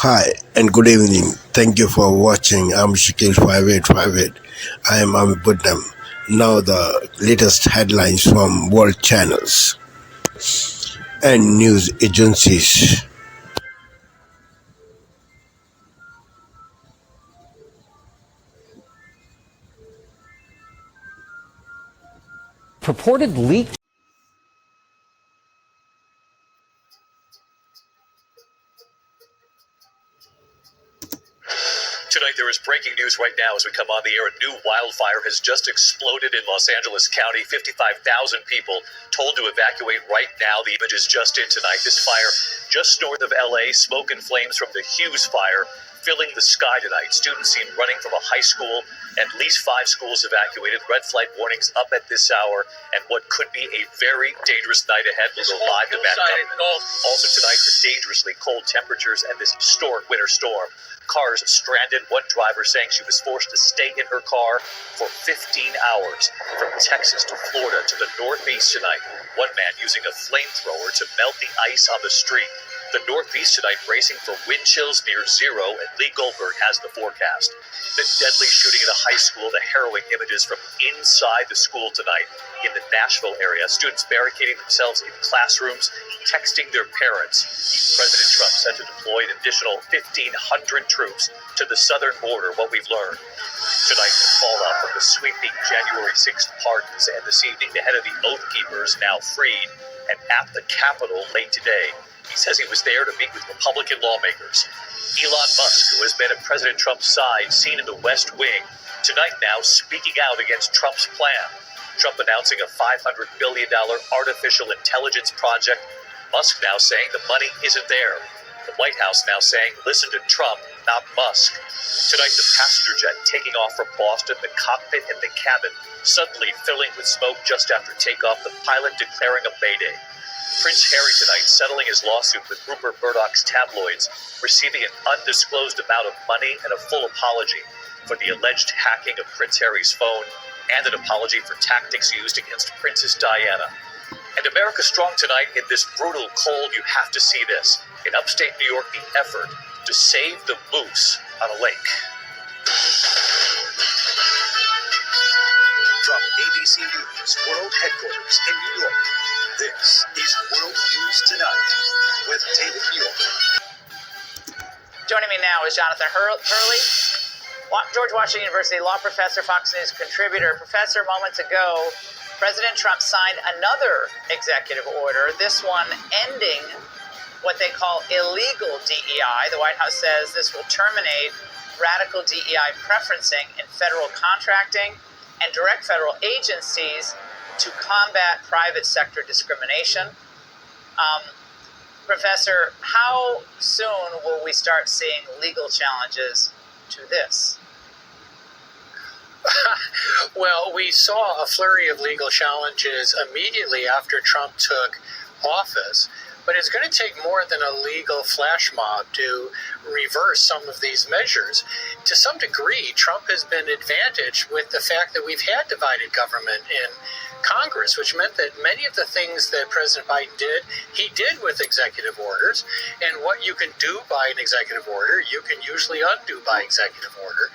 Hi and good evening. Thank you for watching. I'm Shakil 5858. I am Buddham. Now the latest headlines from world channels and news agencies. Purported leak. Tonight, there is breaking news right now as we come on the air. A new wildfire has just exploded in Los Angeles County. 55,000 people told to evacuate right now. The image is just in tonight. This fire just north of LA, smoke and flames from the Hughes fire filling the sky tonight. Students seen running from a high school. At least 5 schools evacuated. Red flight warnings up at this hour. And what could be a very dangerous night ahead. We'll go live to Matt Gutman. Also tonight, the dangerously cold temperatures and this historic winter storm. Cars stranded. One driver saying she was forced to stay in her car for 15 hours. From Texas to Florida to the Northeast tonight. One man using a flamethrower to melt the ice on the street. The Northeast tonight bracing for wind chills near zero, and Lee Goldberg has the forecast. The deadly shooting at a high school, the harrowing images from inside the school tonight in the Nashville area. Students barricading themselves in classrooms, texting their parents. President Trump set to deploy an additional 1,500 troops to the southern border, what we've learned. Tonight, the fallout from the sweeping January 6th pardons, and this evening, the head of the Oath Keepers now freed and at the Capitol late today. He says he was there to meet with Republican lawmakers. Elon Musk, who has been at President Trump's side, seen in the West Wing, tonight now speaking out against Trump's plan. Trump announcing a $500 billion artificial intelligence project. Musk now saying the money isn't there. The White House now saying, listen to Trump, not Musk. Tonight, the passenger jet taking off from Boston, the cockpit and the cabin suddenly filling with smoke just after takeoff, the pilot declaring a mayday. Prince Harry tonight settling his lawsuit with Rupert Murdoch's tabloids, receiving an undisclosed amount of money and a full apology for the alleged hacking of Prince Harry's phone and an apology for tactics used against Princess Diana. And America strong tonight in this brutal cold. You have to see this. In upstate New York, the effort to save the moose on a lake. From ABC News World Headquarters in New York, this is World News Tonight with David Muir. Joining me now is Jonathan Hurley, George Washington University law professor, Fox News contributor. Professor, moments ago, President Trump signed another executive order, this one ending what they call illegal DEI. The White House says this will terminate radical DEI preferencing in federal contracting and direct federal agencies to combat private sector discrimination. Professor, how soon will we start seeing legal challenges to this? Well, we saw a flurry of legal challenges immediately after Trump took office, but it's going to take more than a legal flash mob to reverse some of these measures. To some degree, Trump has been advantaged with the fact that we've had divided government in Congress, which meant that many of the things that President Biden did, he did with executive orders. And what you can do by an executive order, you can usually undo by executive order.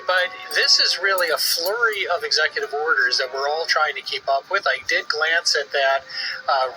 But this is really a flurry of executive orders that we're all trying to keep up with. I did glance at that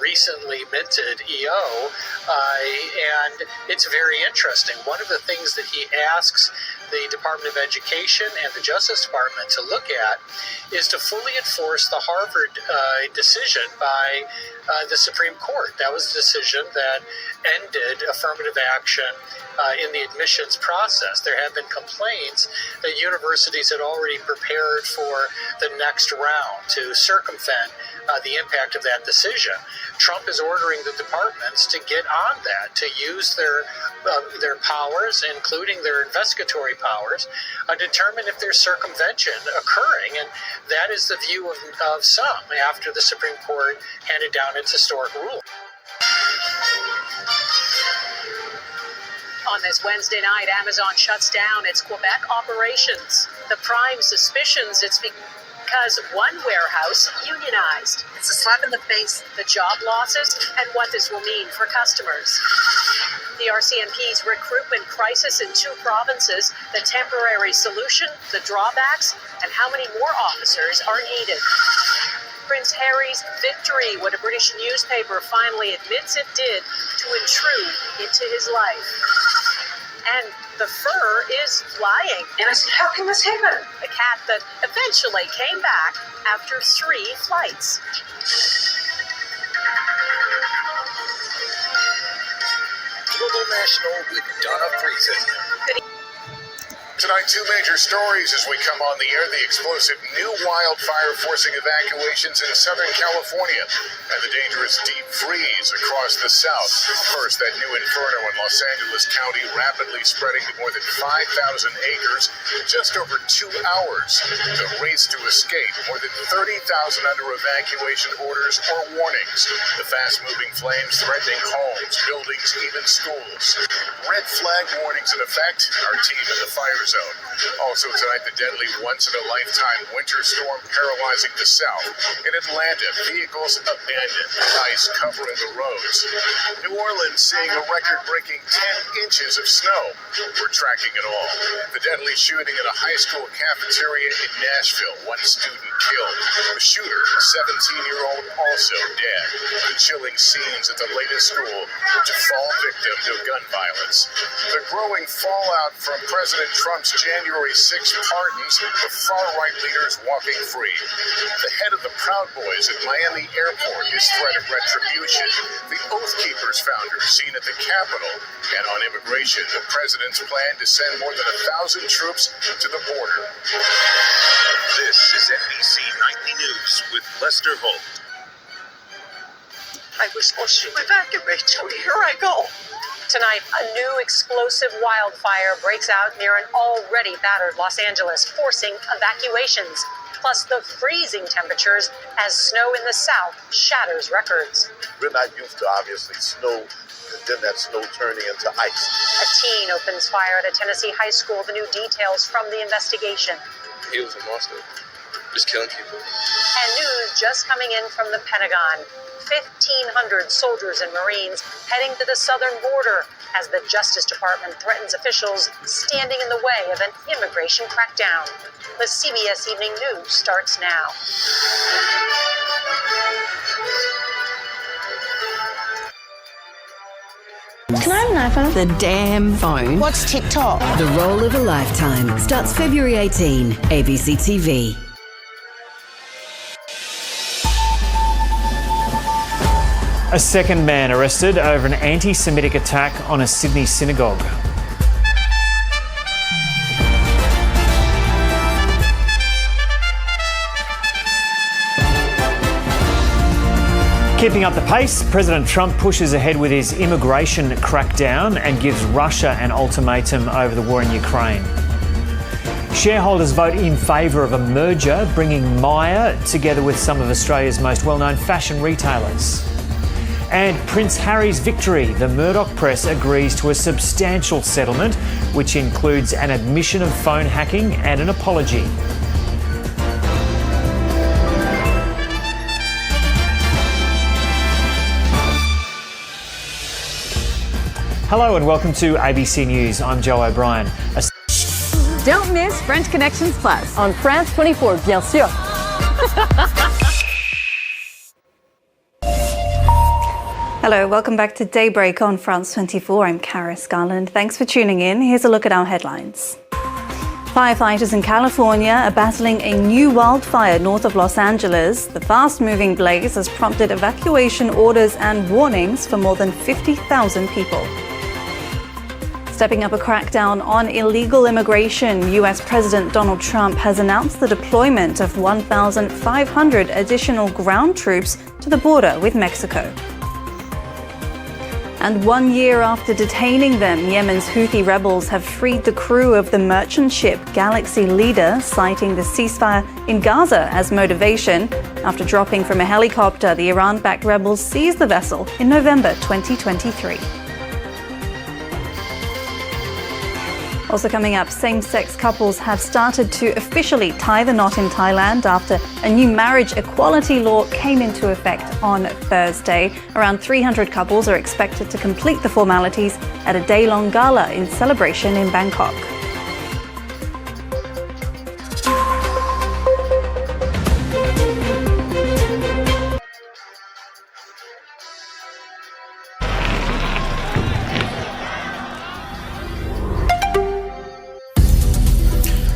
recently minted EO, and it's very interesting. One of the things that he asks the Department of Education and the Justice Department to look at is to fully enforce the Harvard decision by the Supreme Court. That was a decision that ended affirmative action in the admissions process. There have been complaints that universities had already prepared for the next round to circumvent the impact of that decision. Trump is ordering the departments to get on that, to use their powers, including their investigatory powers, determine if there's circumvention occurring. And that is the view of some after the Supreme Court handed down its historic rule. On this Wednesday night, Amazon shuts down its Quebec operations. The prime suspicions it's because one warehouse unionized. It's a slap in the face, the job losses, and what this will mean for customers. The RCMP's recruitment crisis in 2 provinces, the temporary solution, the drawbacks, and how many more officers are needed. Prince Harry's victory, what a British newspaper finally admits it did to intrude into his life. And the fur is flying. And I said, how can this happen? The cat that eventually came back after 3 flights. Global National with Donna Friesen. Tonight, 2 major stories as we come on the air. The explosive new wildfire forcing evacuations in Southern California and the dangerous deep freeze across the south. First, that new inferno in Los Angeles County rapidly spreading to more than 5,000 acres in just over 2 hours. The race to escape, more than 30,000 under evacuation orders or warnings. The fast-moving flames threatening homes, buildings, even schools. Red flag warnings in effect. Our team in the fire zone. Also tonight, the deadly once-in-a-lifetime winter storm paralyzing the south. In Atlanta, vehicles abandoned, ice covering the roads. New Orleans seeing a record-breaking 10 inches of snow. We're tracking it all. The deadly shooting at a high school cafeteria in Nashville. 1 student killed. The shooter, a 17-year-old, also dead. The chilling scenes at the latest school to fall victim to gun violence. The growing fallout from President Trump's January 6 pardons, the far-right leaders walking free. The head of the Proud Boys at Miami Airport is threat of retribution. The Oath Keepers founder seen at the Capitol. And on immigration, the president's plan to send more than 1,000 troops to the border. This is NBC Nightly News with Lester Holt. I was supposed to evacuate, so here I go. Tonight, a new explosive wildfire breaks out near an already battered Los Angeles, forcing evacuations. Plus the freezing temperatures as snow in the south shatters records. We're not used to, obviously, snow, and then that snow turning into ice. A teen opens fire at a Tennessee high school. The new details from the investigation. He was a monster, just killing people. And news just coming in from the Pentagon. 1,500 soldiers and Marines heading to the southern border as the Justice Department threatens officials standing in the way of an immigration crackdown. The CBS Evening News starts now. Can I have an iPhone? The damn phone. What's TikTok? The role of a lifetime. Starts February 18, ABC TV. A second man arrested over an anti-Semitic attack on a Sydney synagogue. Keeping up the pace, President Trump pushes ahead with his immigration crackdown and gives Russia an ultimatum over the war in Ukraine. Shareholders vote in favour of a merger, bringing Myer together with some of Australia's most well-known fashion retailers. And Prince Harry's victory. The Murdoch press agrees to a substantial settlement, which includes an admission of phone hacking and an apology. Hello and welcome to ABC News. I'm Joe O'Brien. Don't miss French Connections Plus on France 24, bien sûr. Hello, welcome back to Daybreak on France 24. I'm Karis Garland. Thanks for tuning in. Here's a look at our headlines. Firefighters in California are battling a new wildfire north of Los Angeles. The fast-moving blaze has prompted evacuation orders and warnings for more than 50,000 people. Stepping up a crackdown on illegal immigration, U.S. President Donald Trump has announced the deployment of 1,500 additional ground troops to the border with Mexico. And 1 year after detaining them, Yemen's Houthi rebels have freed the crew of the merchant ship Galaxy Leader, citing the ceasefire in Gaza as motivation. After dropping from a helicopter, the Iran-backed rebels seized the vessel in November 2023. Also coming up, same-sex couples have started to officially tie the knot in Thailand after a new marriage equality law came into effect on Thursday. Around 300 couples are expected to complete the formalities at a day-long gala in celebration in Bangkok.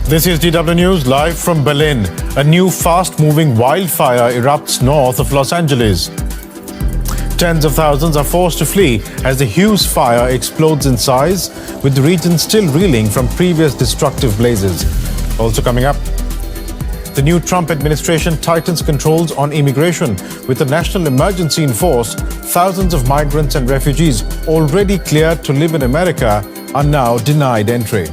This is DW News live from Berlin. A new fast-moving wildfire erupts north of Los Angeles. Tens of thousands are forced to flee as the huge fire explodes in size, with the region still reeling from previous destructive blazes. Also coming up, the new Trump administration tightens controls on immigration. With a national emergency in force, thousands of migrants and refugees already cleared to live in America are now denied entry.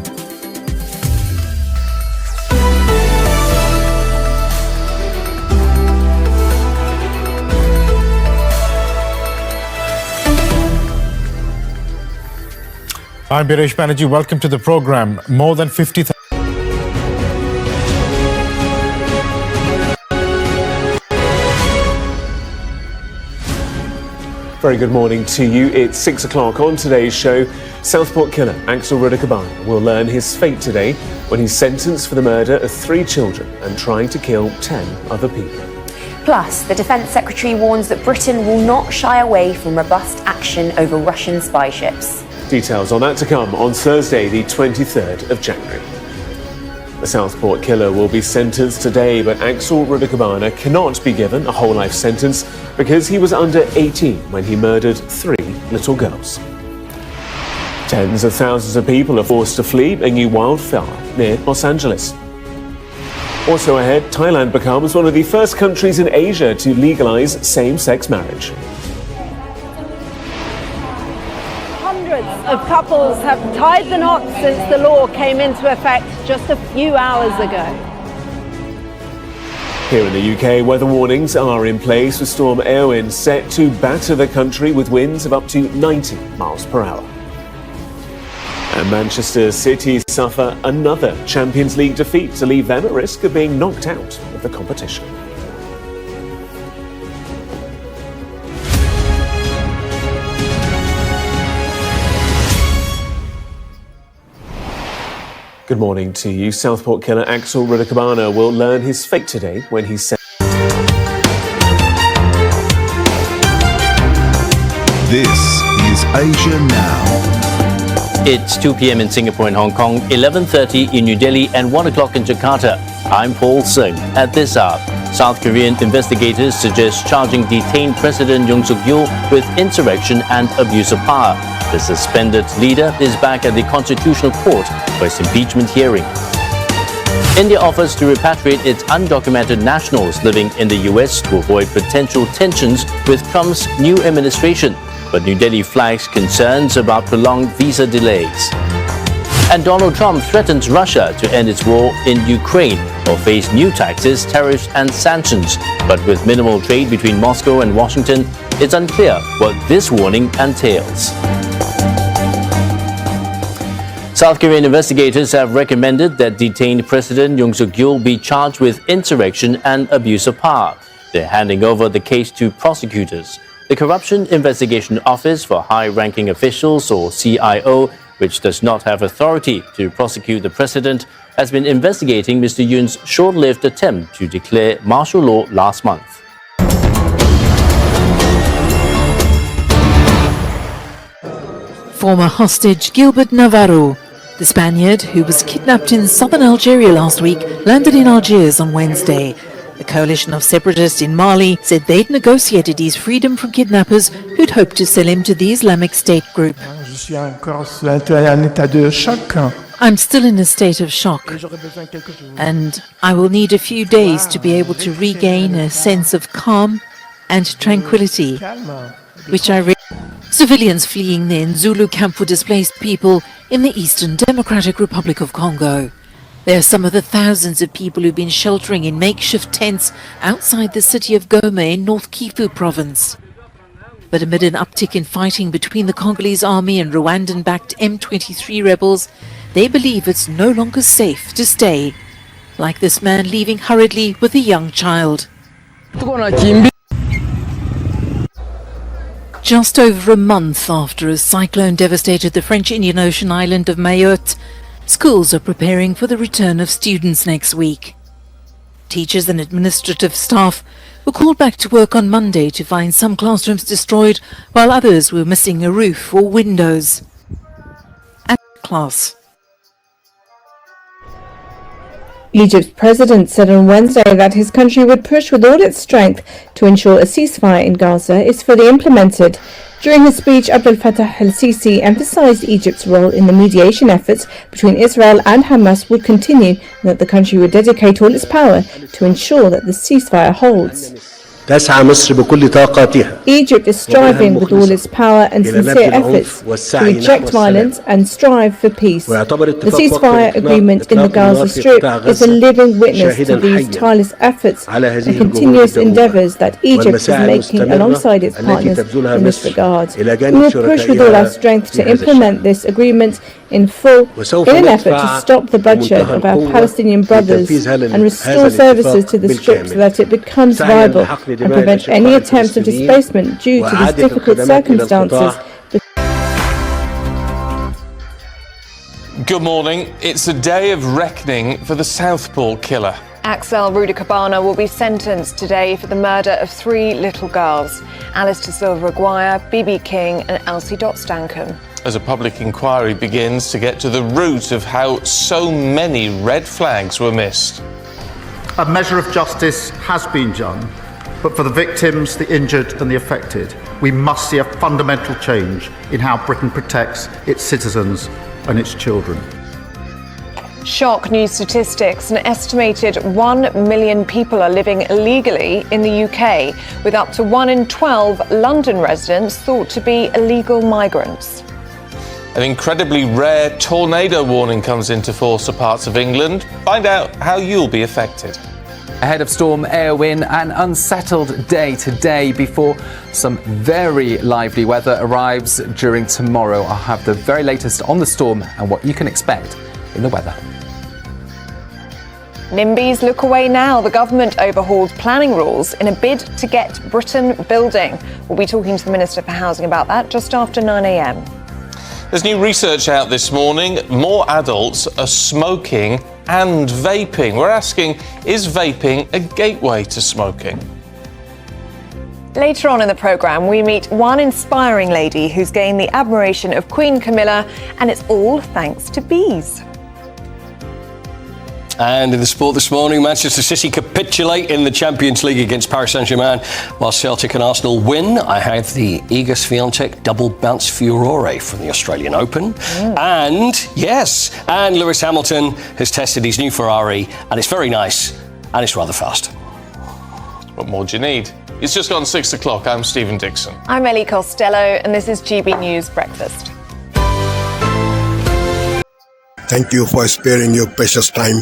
I'm Biresh Banerjee. Welcome to the program. More than 50,000. Very good morning to you. It's 6 o'clock. On today's show, Southport killer Axel Rudakaban will learn his fate today when he's sentenced for the murder of 3 children and trying to kill 10 other people. Plus, the Defence Secretary warns that Britain will not shy away from robust action over Russian spy ships. Details on that to come on Thursday, the 23rd of January. The Southport killer will be sentenced today, but Axel Rudakaban cannot be given a whole life sentence because he was under 18 when he murdered 3 little girls. Tens of thousands of people are forced to flee a new wildfire near Los Angeles. Also ahead, Thailand becomes one of the first countries in Asia to legalize same-sex marriage. Hundreds of couples have tied the knot since the law came into effect just a few hours ago. Here in the UK, weather warnings are in place for Storm Eowyn set to batter the country with winds of up to 90 miles per hour. And Manchester City suffer another Champions League defeat to leave them at risk of being knocked out of the competition. Good morning to you. Southport killer Axel Rudakaban will learn his fate today when he's sent. This is Asia Now. It's 2 p.m. in Singapore and Hong Kong, 11:30 in New Delhi and 1 o'clock in Jakarta. I'm Paul Singh. At this hour, South Korean investigators suggest charging detained President Yoon Suk-yeol with insurrection and abuse of power. The suspended leader is back at the Constitutional Court for his impeachment hearing. India offers to repatriate its undocumented nationals living in the US to avoid potential tensions with Trump's new administration, but New Delhi flags concerns about prolonged visa delays. And Donald Trump threatens Russia to end its war in Ukraine or face new taxes, tariffs and sanctions. But with minimal trade between Moscow and Washington, it's unclear what this warning entails. South Korean investigators have recommended that detained President Yoon Suk-yeol be charged with insurrection and abuse of power. They're handing over the case to prosecutors. The Corruption Investigation Office for High-Ranking Officials, or CIO, which does not have authority to prosecute the president, has been investigating Mr. Yoon's short-lived attempt to declare martial law last month. Former hostage Gilbert Navarro, the Spaniard who was kidnapped in southern Algeria last week, landed in Algiers on Wednesday. A coalition of separatists in Mali said they'd negotiated his freedom from kidnappers who'd hoped to sell him to the Islamic State group. I'm still in a state of shock, and I will need a few days to be able to regain a sense of calm and tranquility, which I Civilians fleeing the Nzulu camp for displaced people in the Eastern Democratic Republic of Congo. They are some of the thousands of people who've been sheltering in makeshift tents outside the city of Goma in North Kivu province. But amid an uptick in fighting between the Congolese army and Rwandan-backed M23 rebels, they believe it's no longer safe to stay, like this man leaving hurriedly with a young child. Just over a month after a cyclone devastated the French Indian Ocean island of Mayotte, schools are preparing for the return of students next week. Teachers and administrative staff were called back to work on Monday to find some classrooms destroyed, while others were missing a roof or windows. At class. Egypt's president said on Wednesday that his country would push with all its strength to ensure a ceasefire in Gaza is fully implemented. During his speech, Abdel Fattah el-Sisi emphasized Egypt's role in the mediation efforts between Israel and Hamas would continue, and that the country would dedicate all its power to ensure that the ceasefire holds. Egypt is striving with all its power and sincere efforts to reject violence and strive for peace. The ceasefire agreement in the Gaza Strip is a living witness to these tireless efforts and continuous endeavors that Egypt is making alongside its partners in this regard. We will push with all our strength to implement this agreement in full in an effort to stop the bloodshed of our Palestinian brothers and restore services to the Strip so that it becomes viable and prevent any attempts of displacement due to these difficult circumstances. Good morning. It's a day of reckoning for the Southport killer. Axel Rudakabana will be sentenced today for the murder of 3 little girls, Alice Da Silva Aguirre, BB King and Elsie Dot Stankham. As a public inquiry begins to get to the root of how so many red flags were missed. A measure of justice has been done, but for the victims, the injured and the affected, we must see a fundamental change in how Britain protects its citizens and its children. Shock new statistics. An estimated 1 million people are living illegally in the UK, with up to 1 in 12 London residents thought to be illegal migrants. An incredibly rare tornado warning comes into force for parts of England. Find out how you'll be affected. Ahead of Storm Airwin, an unsettled day today before some very lively weather arrives during tomorrow. I'll have the very latest on the storm and what you can expect in the weather. NIMBYs look away now. The government overhauled planning rules in a bid to get Britain building. We'll be talking to the Minister for Housing about that just after 9 a.m. There's new research out this morning. More adults are smoking and vaping. We're asking, is vaping a gateway to smoking? Later on in the programme, we meet one inspiring lady who's gained the admiration of Queen Camilla, and it's all thanks to bees. And in the sport this morning, Manchester City capitulate in the Champions League against Paris Saint-Germain, while Celtic and Arsenal win. I have the Iga Swiatek double bounce furore from the Australian Open. And Lewis Hamilton has tested his new Ferrari, and it's very nice, and it's rather fast. What more do you need? It's just gone 6 o'clock. I'm Stephen Dixon. I'm Ellie Costello, and this is GB News Breakfast. Thank you for sparing your precious time.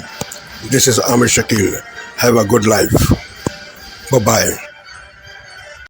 This is Amir Shakil. Have a good life. Bye-bye.